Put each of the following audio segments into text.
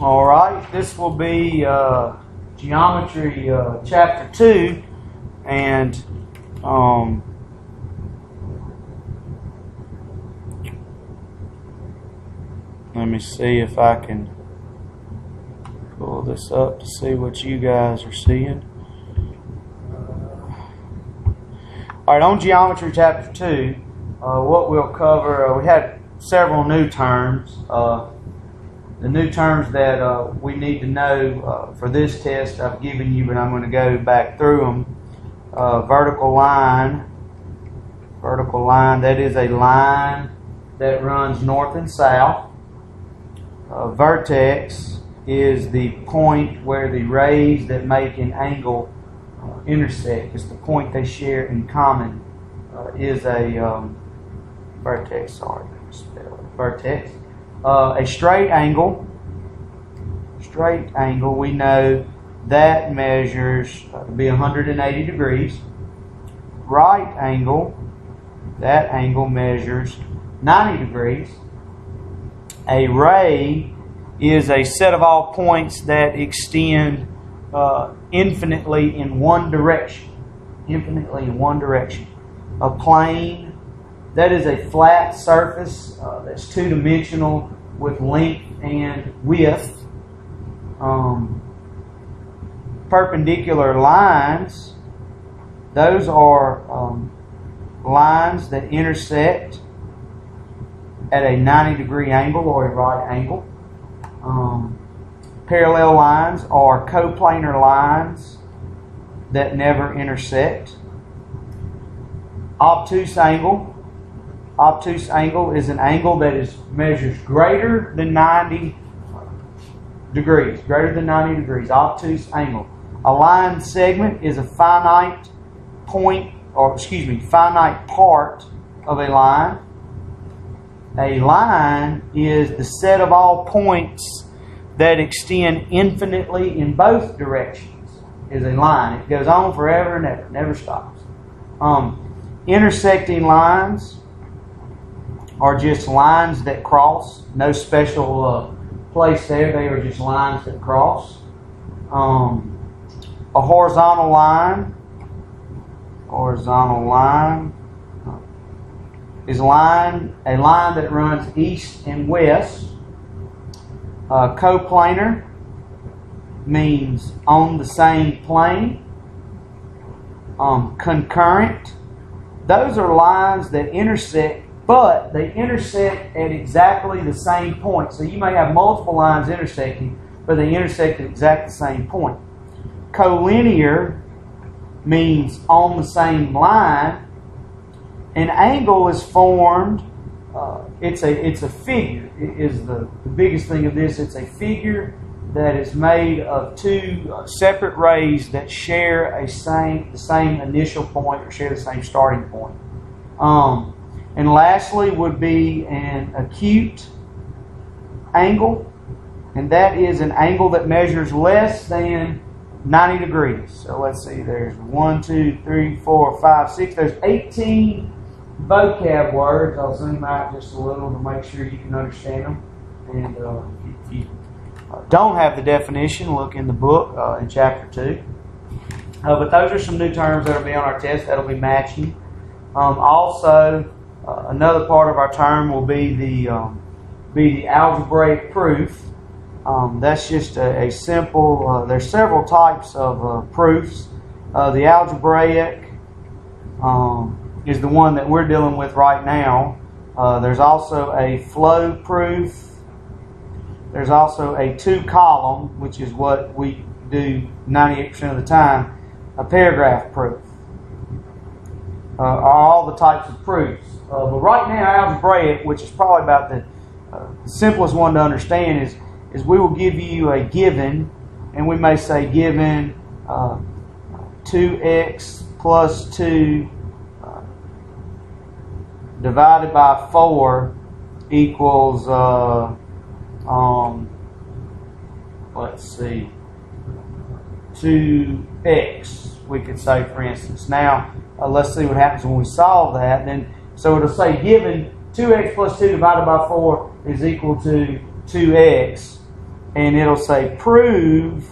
All right, this will be Geometry Chapter 2, and let me see if I can pull this up to see what you guys are seeing. All right, on Geometry Chapter 2, what we'll cover, we had several new terms. The new terms that we need to know for this test I've given you, but I'm going to go back through them. Vertical line, that is a line that runs north and south. Vertex is the point where the rays that make an angle intersect. It's the point they share in common. Is a vertex. Sorry, vertex. A straight angle. We know that measures to be 180 degrees. Right angle. That angle measures 90 degrees. A ray is a set of all points that extend infinitely in one direction. A plane, that is a flat surface that's two-dimensional with length and width. Perpendicular lines, those are lines that intersect at a 90-degree angle or a right angle. Parallel lines are coplanar lines that never intersect. Obtuse angle. Obtuse angle is an angle that measures greater than 90 degrees. Obtuse angle. A line segment is a finite finite part of a line. A line is the set of all points that extend infinitely in both directions. Is a line. It goes on forever and ever, never stops. Intersecting lines are just lines that cross. No special place there. They are just lines that cross. A horizontal line is a line that runs east and west. Coplanar means on the same plane. Concurrent, those are lines that intersect, but they intersect at exactly the same point. So you may have multiple lines intersecting, but they intersect at exactly the same point. Collinear means on the same line. An angle is formed. It's a figure. It is the biggest thing of this. It's a figure that is made of two separate rays that share the same initial point or share the same starting point. And lastly would be an acute angle, and that is an angle that measures less than 90 degrees. So let's see, there's 1, 2, 3, 4, 5, 6. There's 18 vocab words. I'll zoom out just a little to make sure you can understand them. And if you don't have the definition, look in the book in Chapter 2. But those are some new terms that will be on our test. That'll be matching. Also, another part of our term will be the algebraic proof. That's just a simple. There's several types of proofs. The algebraic is the one that we're dealing with right now. There's also a flow proof. There's also a two-column, which is what we do 98% of the time, a paragraph proof. Are all the types of proofs. But right now, algebraic, which is probably about the simplest one to understand, is we will give you a given, and we may say given 2x plus 2 divided by 4 equals let's see, 2x, we could say, for instance. Now let's see what happens when we solve that. Then so it'll say given 2x plus 2 divided by 4 is equal to 2x. and it'll say prove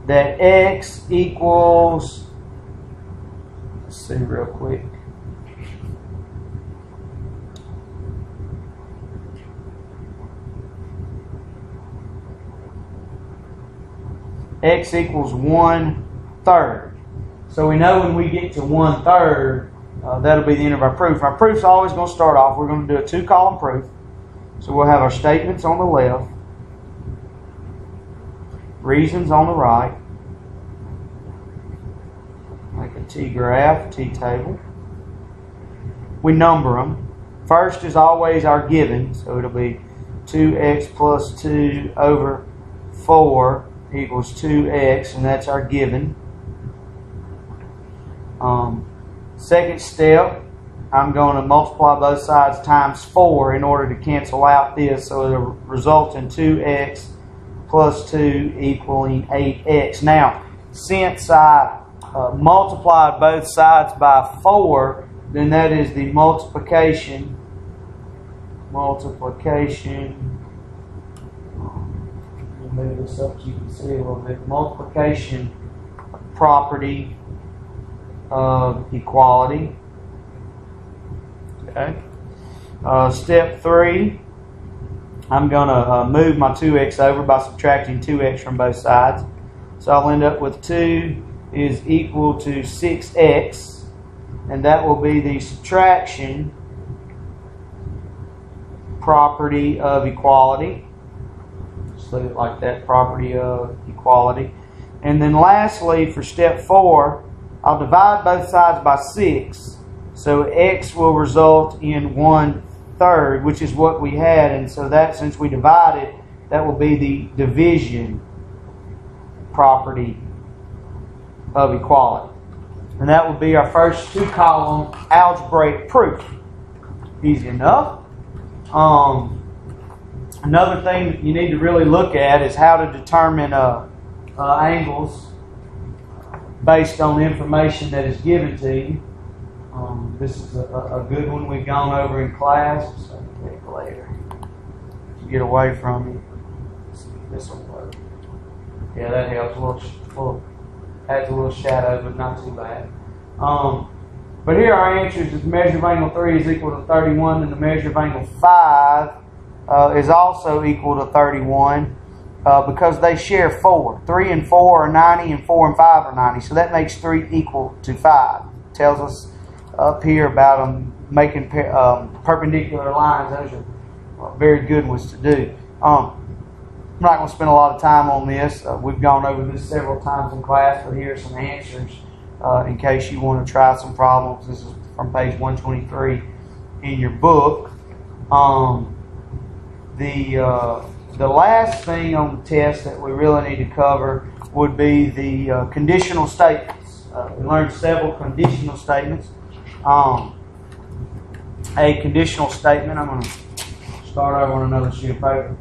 that x equals, let's see real quick, x equals 1/3. So we know when we get to 1/3, that'll be the end of our proof. Our proof's always going to start off, we're going to do a 2-column proof. So we'll have our statements on the left, reasons on the right, like a T-graph, T-table. We number them. First is always our given, so it'll be 2x plus 2 over 4 equals 2x, and that's our given. Second step, I'm going to multiply both sides times 4 in order to cancel out this, so it'll result in 2x plus 2 equaling 8x. Now, since I multiplied both sides by 4, then that is the multiplication. Let me move this up so you can see a little bit. Multiplication property of equality. Okay. Step 3, I'm going to move my 2x over by subtracting 2x from both sides. So I'll end up with 2 is equal to 6x, and that will be the subtraction property of equality. Just leave it like that, property of equality. And then lastly, for step 4, I'll divide both sides by 6. So x will result in 1/3, which is what we had. And so that, since we divided, that will be the division property of equality. And that will be our first 2-column algebraic proof. Easy enough. Another thing that you need to really look at is how to determine angles based on the information that is given to you. This is a good one we've gone over in class. So later, get away from me. This will work. Yeah, that helps. Adds a little shadow, but not too bad. But here our answers is the measure of angle 3 is equal to 31, and the measure of angle 5 is also equal to 31 because they share 4. 3 and 4 are 90, and 4 and 5 are 90. So that makes 3 equal to 5. Tells us up here about them making perpendicular lines. Those are very good ones to do. I'm not going to spend a lot of time on this. We've gone over this several times in class, but here are some answers in case you want to try some problems. This is from page 123 in your book. The last thing on the test that we really need to cover would be the conditional statements. We learned several conditional statements. A conditional statement, I'm going to start over on another sheet of paper.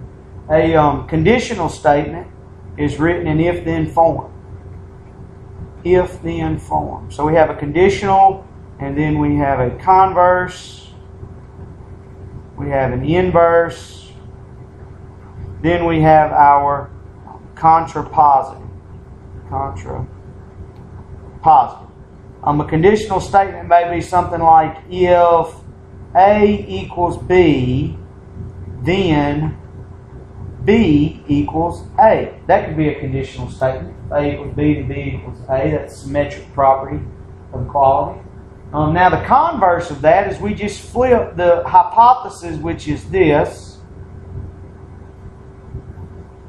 A conditional statement is written in if-then form. If-then form. So we have a conditional, and then we have a converse, we have an inverse, then we have our contrapositive. A conditional statement may be something like, if A equals B, then B equals A. That could be a conditional statement. If A equals B, then B equals A. That's symmetric property of equality. Now the converse of that is we just flip the hypothesis, which is this,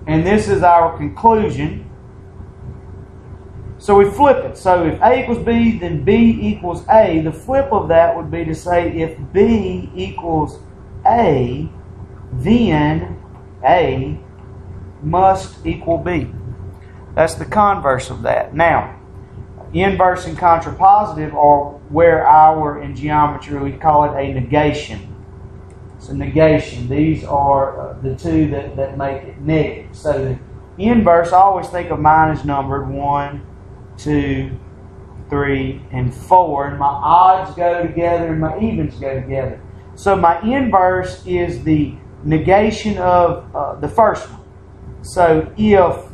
and this is our conclusion. So we flip it. So if A equals B, then B equals A. The flip of that would be to say if B equals A, then A must equal B. That's the converse of that. Now, inverse and contrapositive are where in geometry, we call it a negation. It's a negation. These are the two that make it negative. So the inverse, I always think of mine as numbered 1, 2, 3, and 4. And my odds go together and my evens go together. So my inverse is the negation of the first one. So if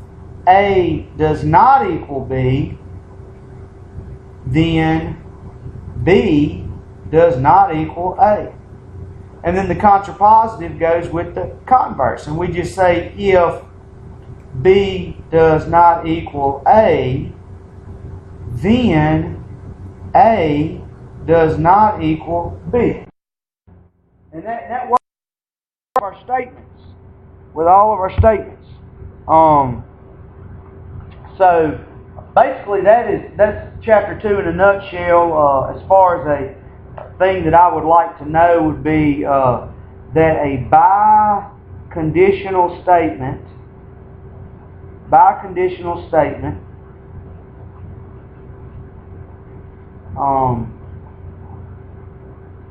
A does not equal B, then B does not equal A. And then the contrapositive goes with the converse. And we just say if B does not equal A, then A does not equal B. And that works with our statements, with all of our statements. So basically that's chapter 2 in a nutshell. As far as a thing that I would like to know would be that a biconditional statement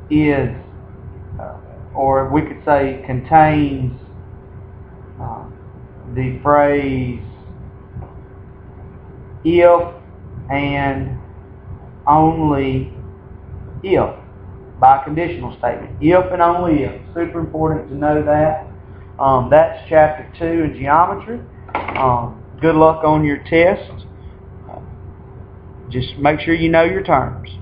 is, or we could say contains the phrase if and only if. Biconditional statement. If and only if. Super important to know that. That's chapter 2 in geometry. Good luck on your test. Just make sure you know your terms.